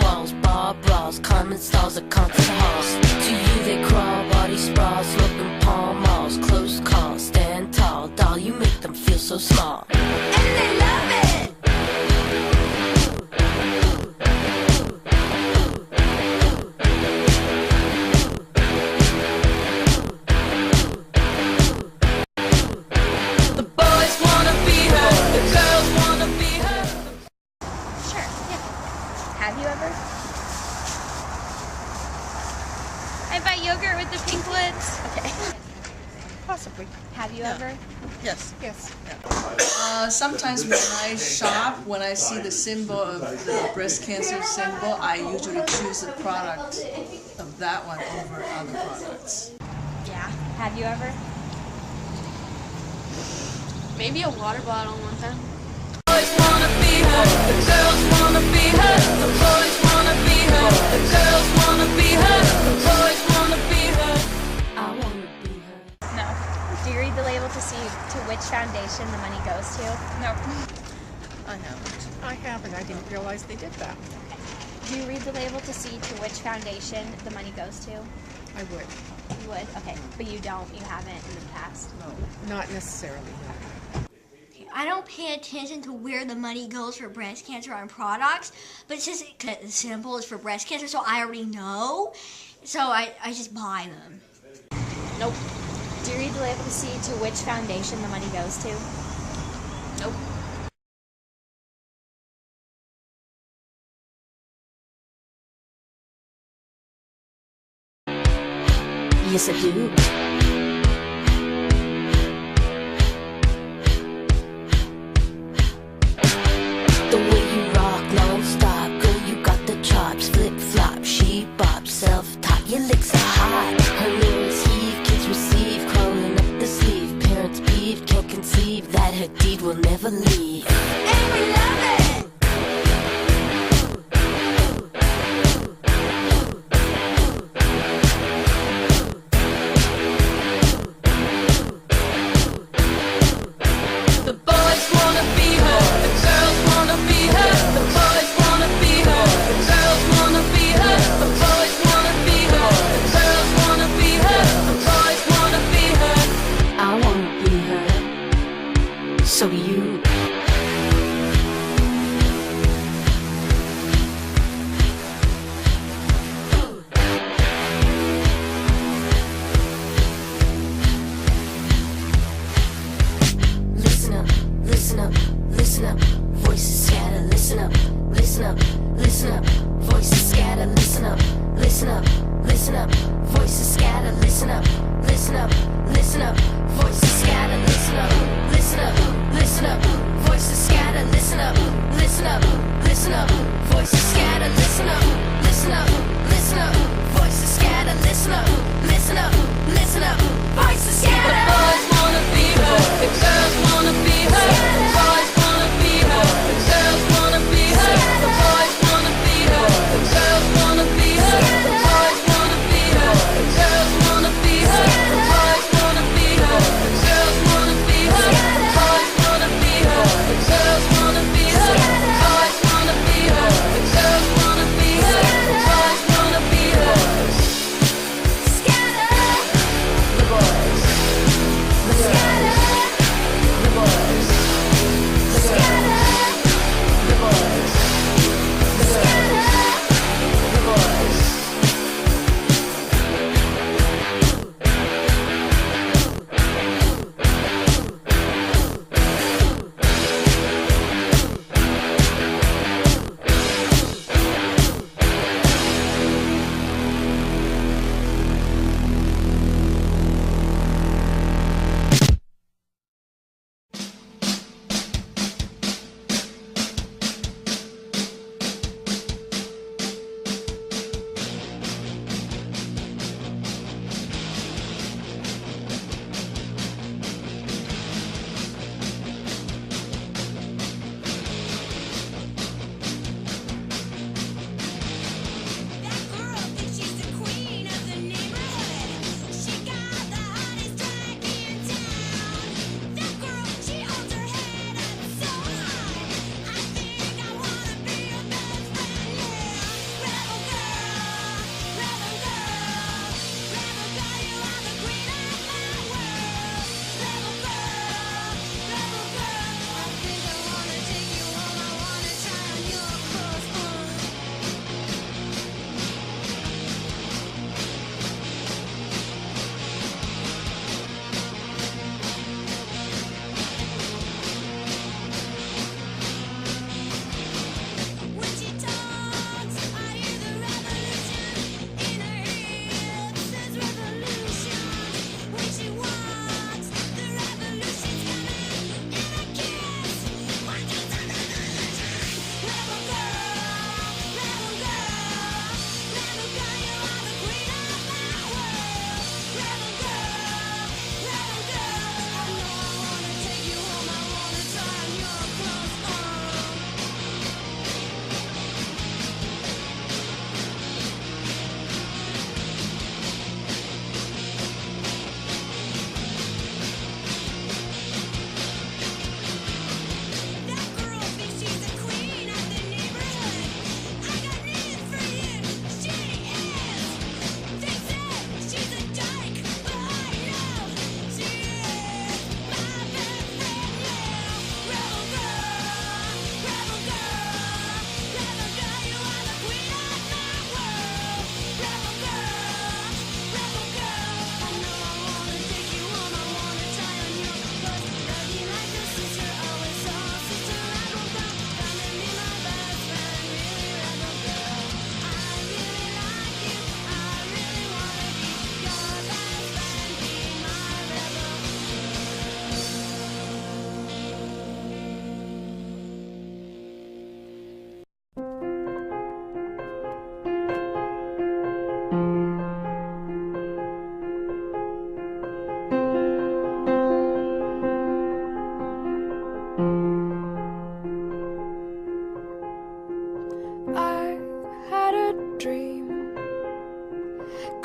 walls, bar brawls, common stalls at concert halls. To you they crawl, body sprawl, sloping palm malls, close calls, stand tall, doll, you make them feel so small. And they love it! The boys wanna be her, the girls wanna be her. Sure, yeah. Have you ever? I buy yogurt with the pink lids. Okay. Possibly. Have you ever? Yes. Yes. Sometimes when I shop, when I see the symbol of the breast cancer symbol, I usually choose the product of that one over other products. Yeah. Have you ever? Maybe a water bottle one time. Boys wanna be her, the girls wanna be her, the boys wanna be her, the girls wanna be her, the boys wanna be her. I wanna be her. No. Do you read the label to see to which foundation the money goes to? No. I haven't. I haven't. I didn't realize they did that. Do you read the label to see to which foundation the money goes to? I would. You would? Okay. But you don't. You haven't in the past. No, not necessarily. No. I don't pay attention to where the money goes for breast cancer on products, but it's just the symbol is for breast cancer, so I already know. So I just buy them. Nope. Do you read the label to see to which foundation the money goes to? Nope. Yes, I do. The way you rock non-stop, girl, you got the chops. Flip-flop, she-bop, self-top, your licks are hot. Her lyrics heave, kids receive, crawling up the sleeve. Parents peeved, can't conceive that her deed will never leave. And we love it! The boys wanna be her, the girls wanna be her, the boys wanna be her, the girls wanna be her, the boys wanna be her, the girls wanna be her, the boys wanna be her. I wanna be her. So do you. Listen up, listen up, listen up. Voices scatter, listen up, listen up, listen up. Voices scatter, listen up, listen up, listen up. Voices scatter, listen up, listen up, listen up. Voices scatter, listen up, listen up, listen up. Voices scatter, listen up, listen up, listen up. Voices scatter, listen up, listen up, listen up. Voices scatter, listen up, listen up, listen up. Voices scatter. The boys wanna be her, the girls wanna be her, the boys wanna be her, the girls wanna be her, the boys wanna be her, the girls wanna be her, the boys wanna be her, the girls wanna be her, the boys wanna be her, the girls wanna be her, the boys wanna be her, the girls wanna be her, the boys wanna be her.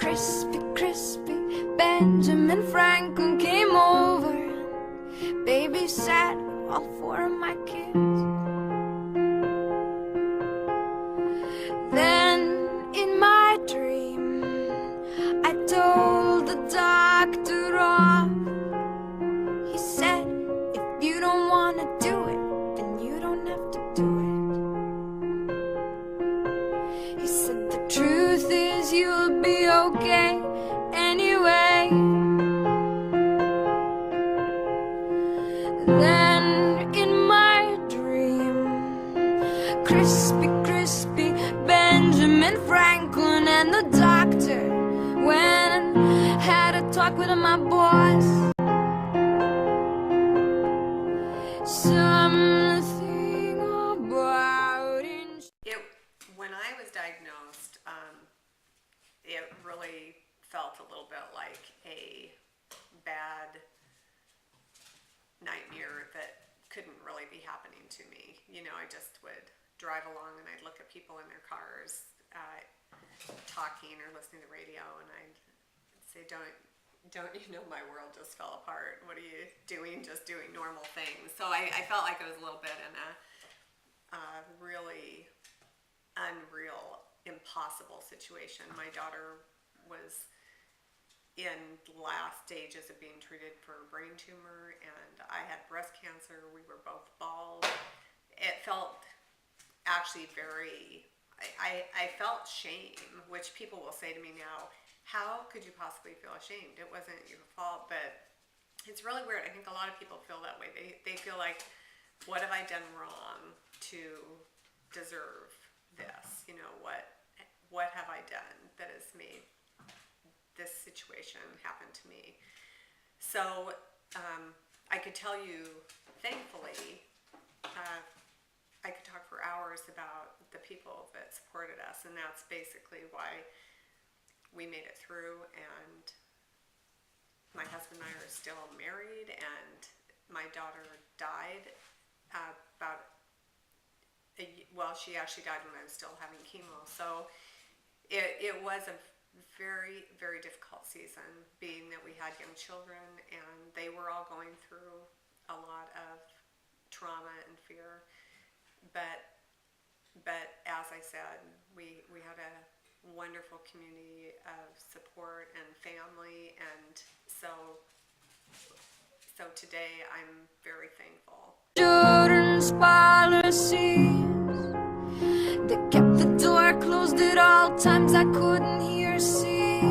crispy, crispy. Benjamin Franklin came over, babysat all 4 of my kids. Then in my dream, I told the doctor off. He said, if you don't want to do it, then you don't have to do it. He said, the truth is you'll be okay anyway. Then in my dream, crispy, crispy, Benjamin Franklin and the doctor went and had a talk with my boss. Something about it. When I was diagnosed, it really felt a little bit like a bad nightmare that couldn't really be happening to me. You know, I just would drive along and I'd look at people in their cars talking or listening to the radio, and I'd say, don't you know my world just fell apart? What are you doing? Just doing normal things. So I felt like I was a little bit in a really unreal, impossible situation. My daughter was in last stages of being treated for a brain tumor, and I had breast cancer. We were both bald. It felt actually very, I felt shame, which people will say to me now, how could you possibly feel ashamed? It wasn't your fault. But it's really weird. I think a lot of people feel that way. They feel like, what have I done wrong to deserve this? You know, what have I done that has made this situation happen to me? So I could tell you, thankfully, I could talk for hours about the people that supported us, and that's basically why we made it through. And my husband and I are still married, and my daughter died she actually died when I was still having chemo. So it was a very, very difficult season, being that we had young children and they were all going through a lot of trauma and fear. But as I said, we had a wonderful community of support and family, and so today I'm very thankful. Children's policies, they kept the door closed at all times. I couldn't hear, see.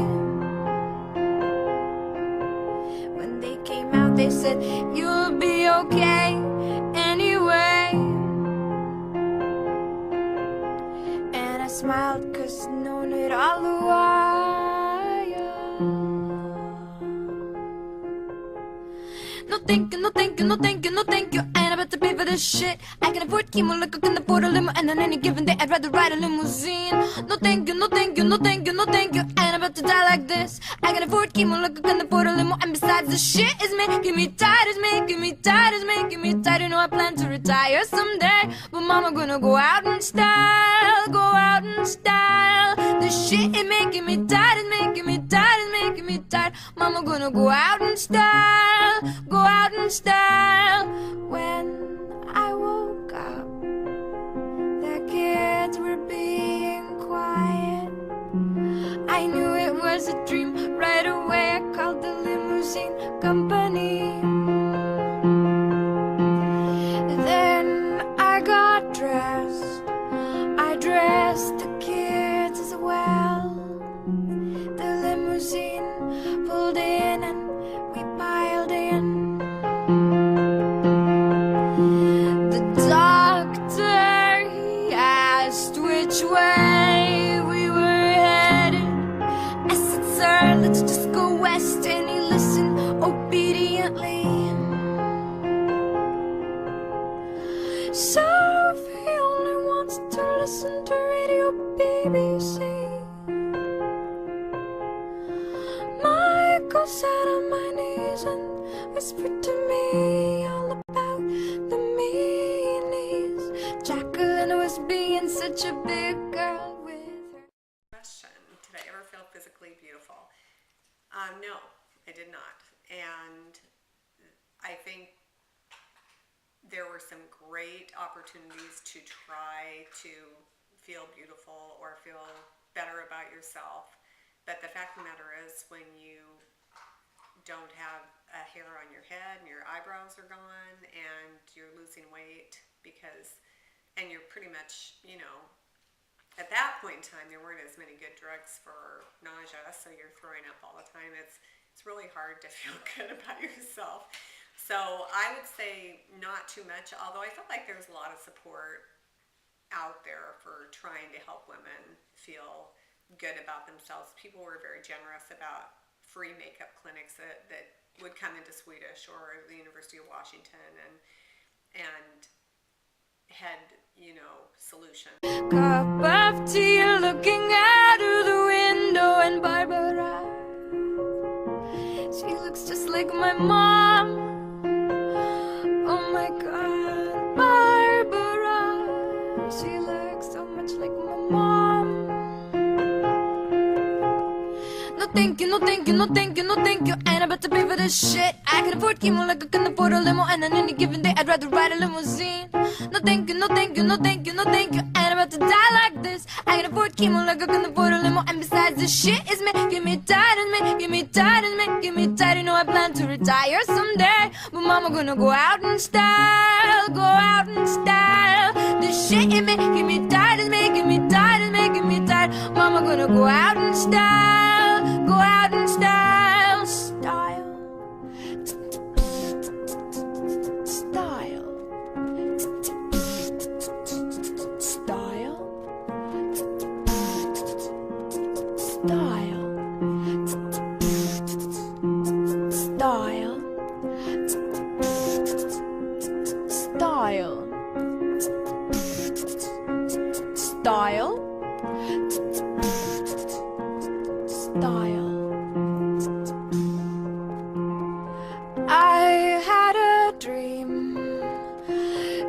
When they came out, they said, you'll be okay anyway. And I smiled, cause known it all the while. No thank you, no thank you, no thank you, no thank you. I ain't about to pay for this shit. I can afford chemo like I can afford a limo, and on any given day I'd rather ride a limousine. No thank you, no thank you, no thank you, no thank you. I ain't about to die like this. I can afford chemo like I can afford a limo, and besides the shit is making me tired, is making me tired, is making me tired. You know I plan to retire someday, but mama gonna go out in style, go out in style. The shit is making me tired, is making me tired, is making me tired. Mama gonna go out in style, go out in style. When I woke up, the kids were being quiet. I knew it was a dream right away. I called the limousine company. Then I got dressed. I dressed the kids as well. The limousine pulled in and we piled in. The doctor, he asked which way we were headed. I said, sir, let's just go west, and he listened obediently. Sophie only wants to listen to Radio BBC. Michael sat on my knees and whispered to me all about the meanies. Jacqueline was being such a big girl with her Question to Did I ever feel physically beautiful? No, I did not. And I think there were some great opportunities to try to feel beautiful or feel better about yourself. But the fact of the matter is, when you don't have a hair on your head and your eyebrows are gone and you're losing weight and you're pretty much, at that point in time, there weren't as many good drugs for nausea, so you're throwing up all the time. It's really hard to feel good about yourself. So I would say not too much, although I felt like there was a lot of support out there for trying to help women feel good about themselves. People were very generous about free makeup clinics that would come into Swedish or the University of Washington and had, solutions. Cup of tea looking out of the window, and Barbara, she looks just like my mom. Oh my God, Barbara, she looks so much like my mom. No thank you, no thank you, no thank you, no thank you. Ain't about to pay for this shit. I can afford chemo like I can afford a limo, and on any given day I'd rather ride a limousine. No thank you, no thank you, no thank you, no thank you. Ain't about to die like this. I can afford chemo like I can afford a limo, and besides this shit is making me tired and making me tired and making me tired. You know I plan to retire someday, but mama gonna go out in style, go out in style. This shit is making me tired and making me tired and making me tired. Mama gonna go out in style, go out in style, style, style. Style, style, style, style, style, style. I had a dream,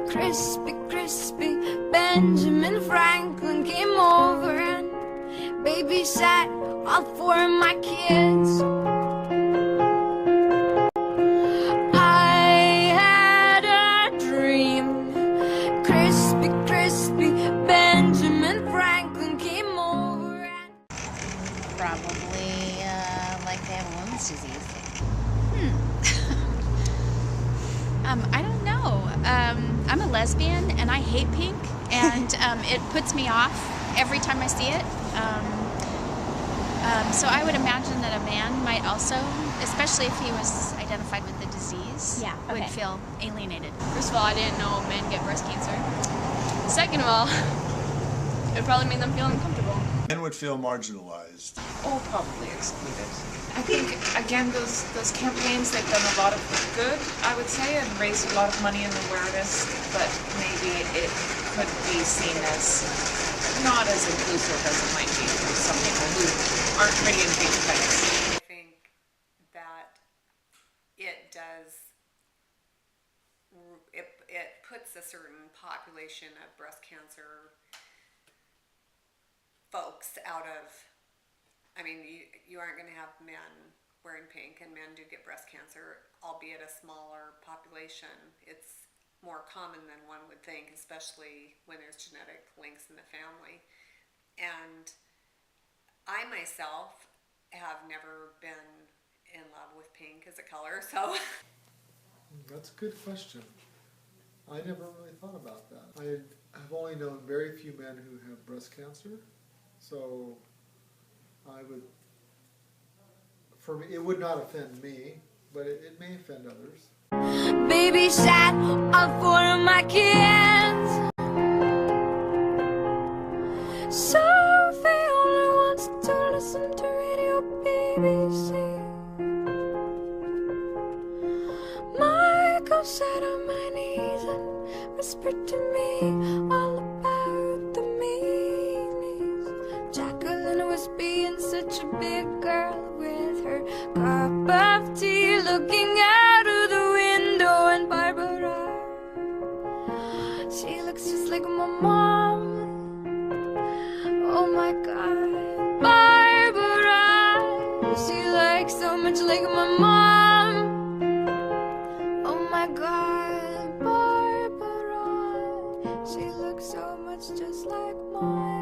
crispy, crispy. Benjamin Franklin came over and babysat all four of my kids. I had a dream, crispy, crispy. Benjamin Franklin came over and Probably like they have Lyme's disease. I don't know. I'm a lesbian and I hate pink, and it puts me off every time I see it. So I would imagine that a man might also, especially if he was identified with the disease, would feel alienated. First of all, I didn't know men get breast cancer. Second of all, it would probably make them feel uncomfortable. Men would feel marginalized. Oh, probably excluded. I think, again, those campaigns, they've done a lot of good, I would say, and raised a lot of money and awareness, but maybe it could be seen as not as inclusive as it might be for some people who aren't pretty in pink tights. I think that it does, it puts a certain population of breast cancer folks out of, you aren't going to have men wearing pink, and men do get breast cancer, albeit a smaller population. It's more common than one would think, especially when there's genetic links in the family. And I myself have never been in love with pink as a color, so. That's a good question. I never really thought about that. I have only known very few men who have breast cancer, so for me, it would not offend me, but it may offend others. babysat all four of my kids. Sophie only wants to listen to Radio BBC. Michael sat on my knees and whispered to me all about the meanies. Jacqueline was being such a big girl with her cup of tea, looking out of the window, and Barbara, she looks just like my mom. Oh my God, Barbara. like my mom. Oh my God, Barbara, she looks so much just like mine.